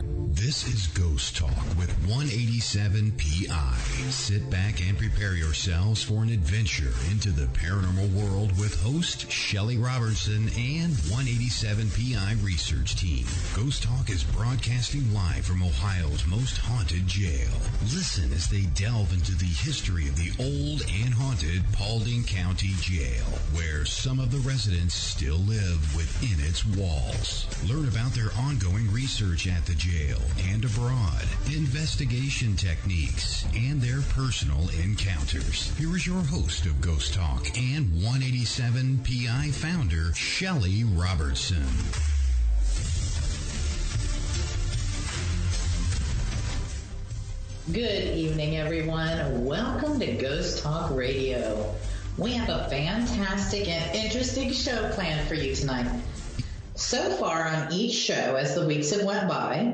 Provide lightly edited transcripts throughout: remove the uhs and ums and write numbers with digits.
This is Ghost Talk with 187 PI. Sit back and prepare yourselves for an adventure into the paranormal world with host Shelley Robertson and 187 PI research team. Ghost Talk is broadcasting live from Ohio's most haunted jail. Listen as they delve into the history of the old and haunted Paulding County Jail, where some of the residents still live within its walls. Learn about their ongoing research at the jail and abroad, investigation techniques, and their personal encounters. Here is your host of Ghost Talk and 187 PI founder, Shelley Robertson. Good evening, everyone. Welcome to Ghost Talk Radio. We have a fantastic and interesting show planned for you tonight. So far on each show, as the weeks have went by,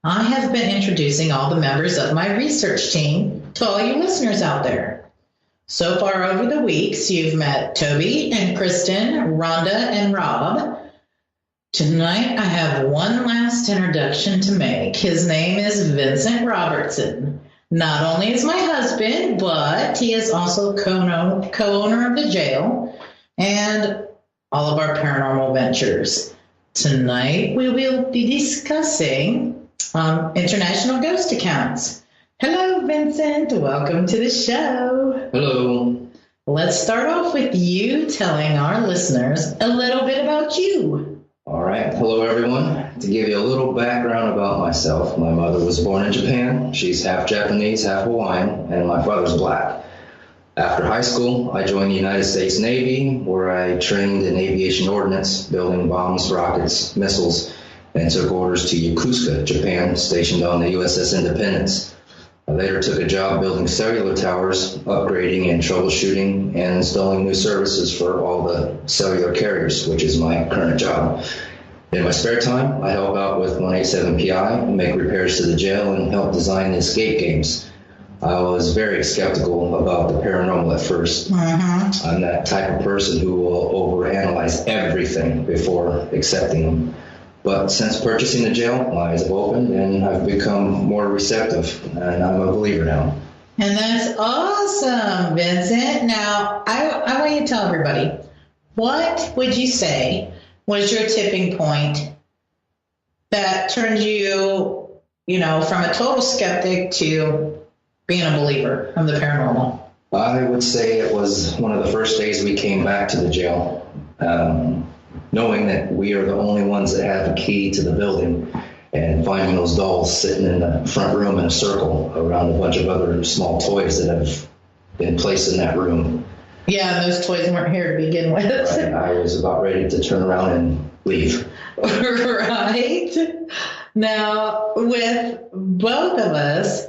I have been introducing all the members of my research team to all you listeners out there. So far over the weeks, you've met Toby and Kristen, Rhonda and Rob. Tonight, I have one last introduction to make. His name is Vincent Robertson. Not only is my husband, but he is also co-owner of the jail and all of our paranormal ventures. Tonight, we will be discussing international ghost accounts. Hello, Vincent. Welcome to the show. Hello. Let's start off with you telling our listeners a little bit about you. All right. Hello, everyone. To give you a little background about myself, my mother was born in Japan. She's half Japanese, half Hawaiian, and my father's black. After high school, I joined the United States Navy, where I trained in aviation ordnance, building bombs, rockets, missiles, and took orders to Yokosuka, Japan, stationed on the USS Independence. I later took a job building cellular towers, upgrading and troubleshooting, and installing new services for all the cellular carriers, which is my current job. In my spare time, I help out with 187 PI, make repairs to the jail, and help design the escape games. I was very skeptical about the paranormal at first. I'm that type of person who will overanalyze everything before accepting them. But since purchasing the jail, my eyes have opened and I've become more receptive, and I'm a believer now. And that's awesome, Vincent. Now, I want you to tell everybody, what would you say was your tipping point that turned you, from a total skeptic to being a believer of the paranormal? I would say it was one of the first days we came back to the jail. Knowing that we are the only ones that have a key to the building, and finding those dolls sitting in the front room in a circle around a bunch of other small toys that have been placed in that room. Yeah, those toys weren't here to begin with. Right. I was about ready to turn around and leave. Right. Now, with both of us,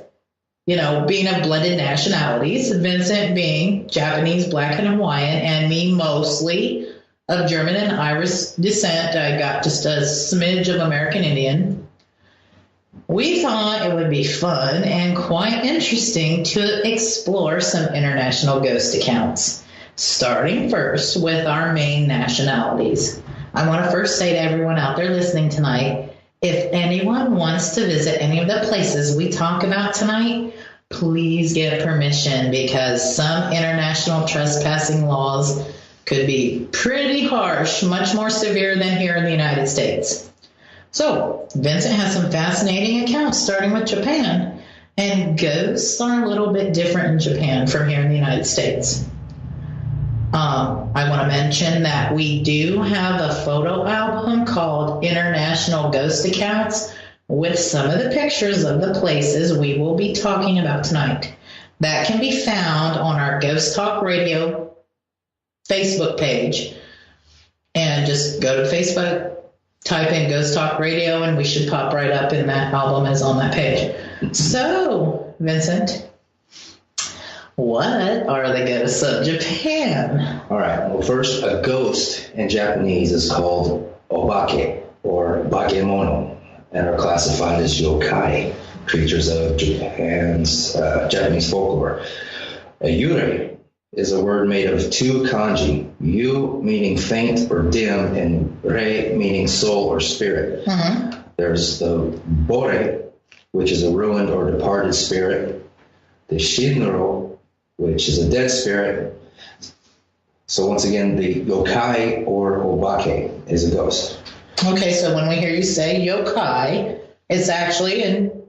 being of blended nationalities, Vincent being Japanese, black, and Hawaiian, and me mostly of German and Irish descent. I got just a smidge of American Indian. We thought it would be fun and quite interesting to explore some international ghost accounts, starting first with our main nationalities. I want to first say to everyone out there listening tonight, if anyone wants to visit any of the places we talk about tonight, please get permission, because some international trespassing laws could be pretty harsh, much more severe than here in the United States. So, Vincent has some fascinating accounts, starting with Japan, and ghosts are a little bit different in Japan from here in the United States. I want to mention that we do have a photo album called International Ghost Accounts with some of the pictures of the places we will be talking about tonight. That can be found on our Ghost Talk Radio Facebook page, and just go to Facebook, type in Ghost Talk Radio, and we should pop right up, and that album is on that page. So, Vincent, what are the ghosts of Japan? All right. Well, first, a ghost in Japanese is called obake or bakemono, and are classified as yokai, creatures of Japan's Japanese folklore. A yurei is a word made of two kanji, yu meaning faint or dim, and rei meaning soul or spirit. There's the bore, which is a ruined or departed spirit. The shinro, which is a dead spirit. So once again, the yokai or obake is a ghost. Okay, so when we hear you say yokai, it's actually in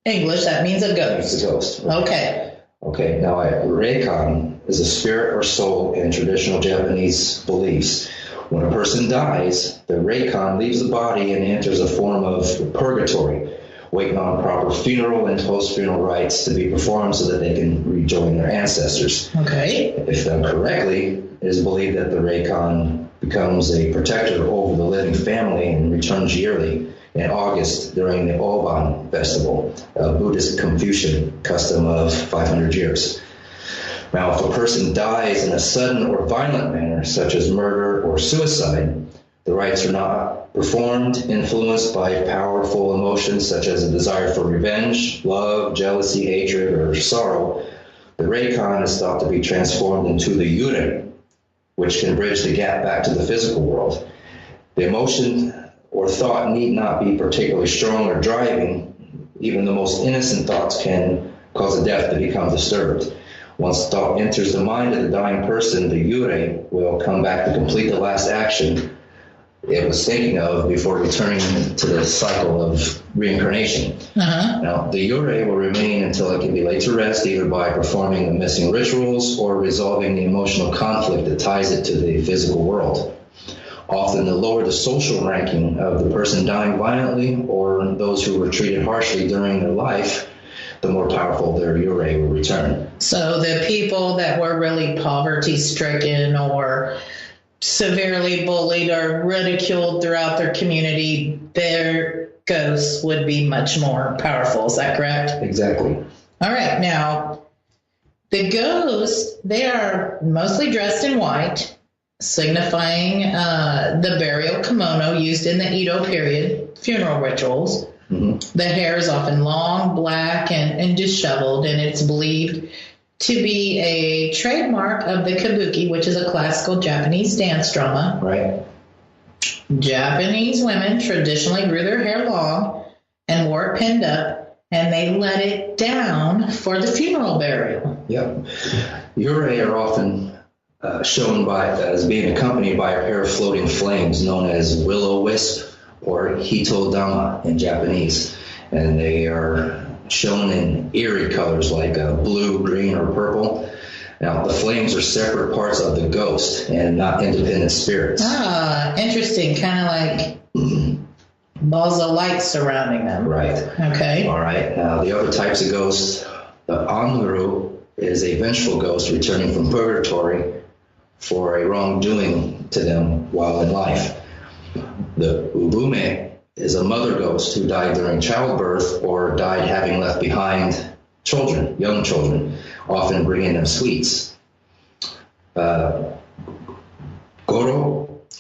English, that means a ghost. It's a ghost. Okay. Okay, now a reikan is a spirit or soul in traditional Japanese beliefs. When a person dies, the reikan leaves the body and enters a form of purgatory, waiting on proper funeral and post-funeral rites to be performed so that they can rejoin their ancestors. Okay. If done correctly, it is believed that the reikan becomes a protector over the living family and returns yearly in August during the Oban festival, a Buddhist Confucian custom of 500 years. Now, if a person dies in a sudden or violent manner, such as murder or suicide, the rites are not performed, influenced by powerful emotions such as a desire for revenge, love, jealousy, hatred, or sorrow. The reikan is thought to be transformed into the yurei, which can bridge the gap back to the physical world. The emotion or thought need not be particularly strong or driving. Even the most innocent thoughts can cause a death to become disturbed. Once thought enters the mind of the dying person, the yurei will come back to complete the last action it was thinking of before returning to the cycle of reincarnation. Now, the yurei will remain until it can be laid to rest, either by performing the missing rituals or resolving the emotional conflict that ties it to the physical world. Often the lower the social ranking of the person dying violently or those who were treated harshly during their life, the more powerful their yurei will return. So the people that were really poverty-stricken or severely bullied or ridiculed throughout their community, their ghosts would be much more powerful. Is that correct? Exactly. All right. Now, the ghosts, they are mostly dressed in white, signifying the burial kimono used in the Edo period funeral rituals. Mm-hmm. The hair is often long, black, and disheveled, and it's believed to be a trademark of the kabuki, which is a classical Japanese dance drama. Right. Japanese women traditionally grew their hair long and wore it pinned up, and they let it down for the funeral burial. Yep. Yurei are often shown as being accompanied by a pair of floating flames known as will-o-wisp or hitodama in Japanese. And they are shown in eerie colors like blue, green, or purple. Now, the flames are separate parts of the ghost and not independent spirits. Ah, interesting. Kind of like balls of light surrounding them. Right. Okay. All right. Now, the other types of ghosts, the Anru is a vengeful ghost returning from purgatory for a wrongdoing to them while in life. The Ubume is a mother ghost who died during childbirth or died having left behind children, young children, often bringing them sweets. Goro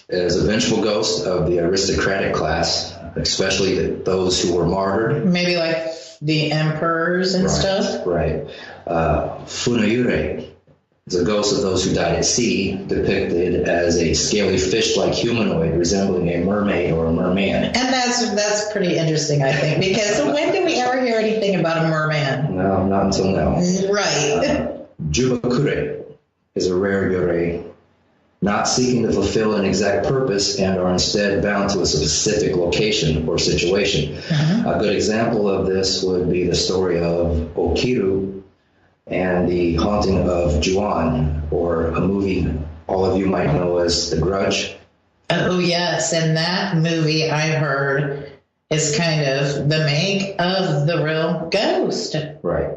is a vengeful ghost of the aristocratic class, especially those who were martyred. Maybe like the emperors and stuff? Right. Funayure is a ghost of those who died at sea, depicted as a scaly fish-like humanoid resembling a mermaid or a merman. And that's pretty interesting, I think, because when did we ever hear anything about a merman? No, not until now. Right. Jubakure is a rare yurei, not seeking to fulfill an exact purpose and are instead bound to a specific location or situation. Uh-huh. A good example of this would be the story of Okiru and the haunting of Juan, or a movie all of you might know as The Grudge. Oh, yes. And that movie, I heard, is kind of the make of the real ghost. Right.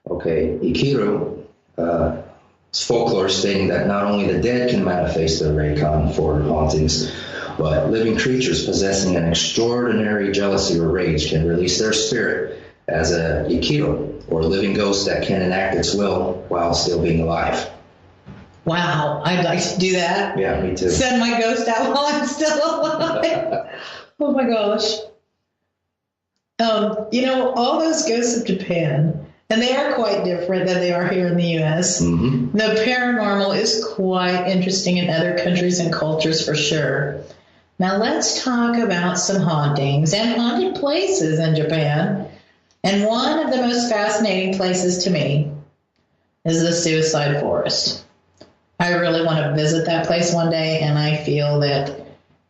Okay. Ikiru, folklore stating that not only the dead can manifest their reikan for hauntings, but living creatures possessing an extraordinary jealousy or rage can release their spirit as a Ikiru, or living ghost that can enact its will while still being alive. Wow, I'd like to do that. Yeah, me too. Send my ghost out while I'm still alive. Oh my gosh. All those ghosts of Japan, and they are quite different than they are here in the U.S. Mm-hmm. The paranormal is quite interesting in other countries and cultures for sure. Now let's talk about some hauntings and haunted places in Japan. And one of the most fascinating places to me is the Suicide Forest. I really want to visit that place one day, and I feel that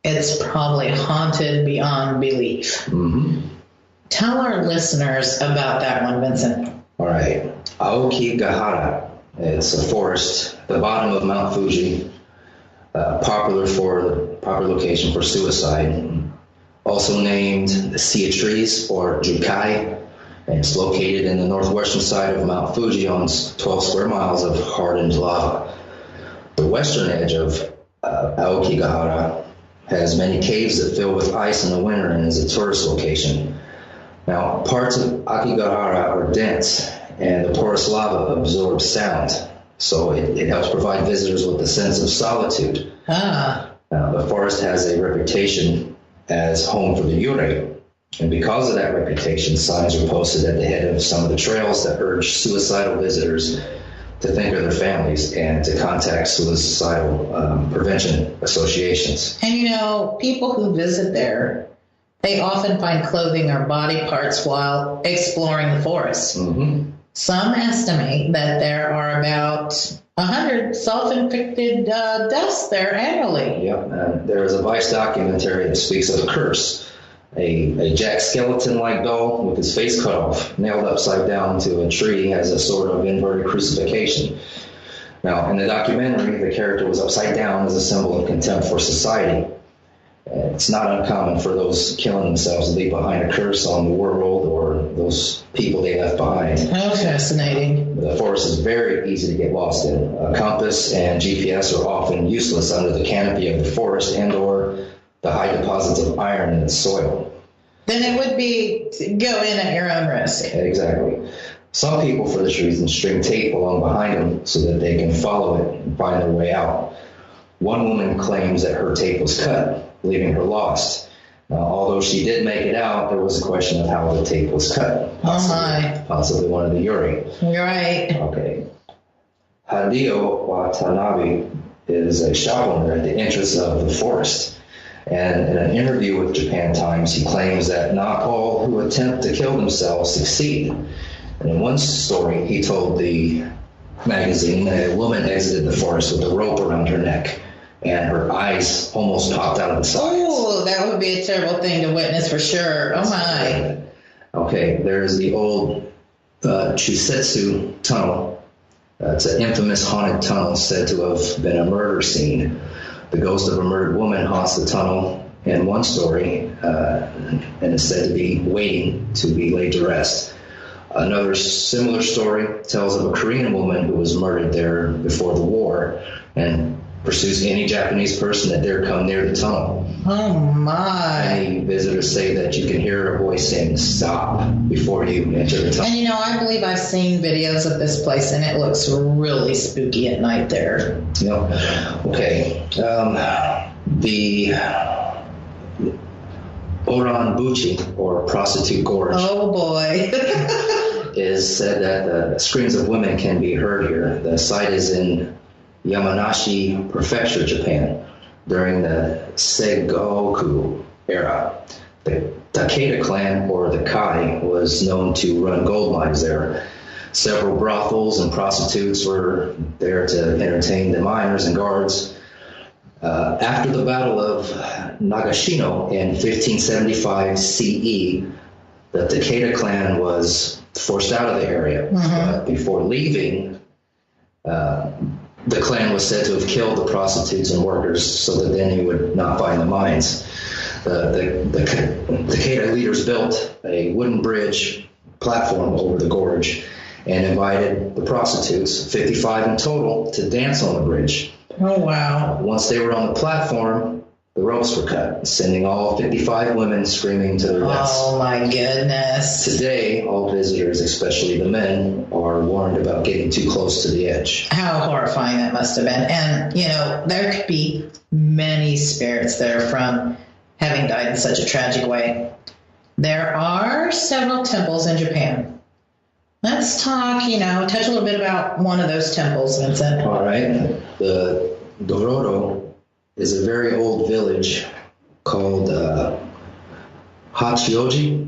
it's probably haunted beyond belief. Mm-hmm. Tell our listeners about that one, Vincent. All right. Aokigahara. It's a forest at the bottom of Mount Fuji, popular location for suicide. Also named the Sea of Trees, or Jukai. And it's located in the northwestern side of Mount Fuji on 12 square miles of hardened lava. The western edge of Aokigahara has many caves that fill with ice in the winter and is a tourist location. Now, parts of Aokigahara are dense, and the porous lava absorbs sound, so it helps provide visitors with a sense of solitude. The forest has a reputation as home for the yurei, and because of that reputation, signs are posted at the head of some of the trails that urge suicidal visitors to think of their families and to contact suicidal prevention associations. And people who visit there, they often find clothing or body parts while exploring the forest. Mm-hmm. Some estimate that there are about 100 self-inflicted deaths there annually. Yep, and there is a Vice documentary that speaks of a curse. A jack skeleton-like doll with his face cut off, nailed upside down to a tree as a sort of inverted crucifixion. Now, in the documentary, the character was upside down as a symbol of contempt for society. It's not uncommon for those killing themselves to leave behind a curse on the world or those people they left behind. How fascinating. The forest is very easy to get lost in. A compass and GPS are often useless under the canopy of the forest and or the high deposits of iron in its soil. Then it would be to go in at your own risk. Exactly. Some people, for this reason, string tape along behind them so that they can follow it and find their way out. One woman claims that her tape was cut, leaving her lost. Although she did make it out, there was a question of how the tape was cut. Possibly one of the yuri. You're right. Okay. Hideo Watanabe is a shop owner at the entrance of the forest. And in an interview with Japan Times, he claims that not all who attempt to kill themselves succeed. And in one story, he told the magazine that a woman exited the forest with a rope around her neck, and her eyes almost popped out of the sides. Oh, that would be a terrible thing to witness for sure. Oh, my. Okay, there's the old Chusetsu tunnel. It's an infamous haunted tunnel said to have been a murder scene. The ghost of a murdered woman haunts the tunnel in one story, and is said to be waiting to be laid to rest. Another similar story tells of a Korean woman who was murdered there before the war and pursues any Japanese person that dare come near the tunnel. Oh, my. Many visitors say that you can hear a voice saying, "Stop," before you enter the tunnel. And, I believe I've seen videos of this place, and it looks really spooky at night there. Yep. Okay. The Oranbuchi, or Prostitute Gorge. Oh, boy. is said that the screams of women can be heard here. The site is in Yamanashi Prefecture, Japan, during the Seigoku era. The Takeda clan, or the Kai, was known to run gold mines there. Several brothels and prostitutes were there to entertain the miners and guards. After the Battle of Nagashino in 1575 CE, the Takeda clan was forced out of the area. But before leaving, the clan was said to have killed the prostitutes and workers so that then he would not find the mines. The Takeda leaders built a wooden bridge platform over the gorge and invited the prostitutes, 55 in total, to dance on the bridge. Oh, wow. Once they were on the platform, the ropes were cut, sending all 55 women screaming to their deaths. Oh, my goodness. Today, all visitors, especially the men, are warned about getting too close to the edge. How horrifying that must have been. And, there could be many spirits there from having died in such a tragic way. There are several temples in Japan. Let's talk, touch a little bit about one of those temples, Vincent. All right. The Dororo is a very old village called Hachioji.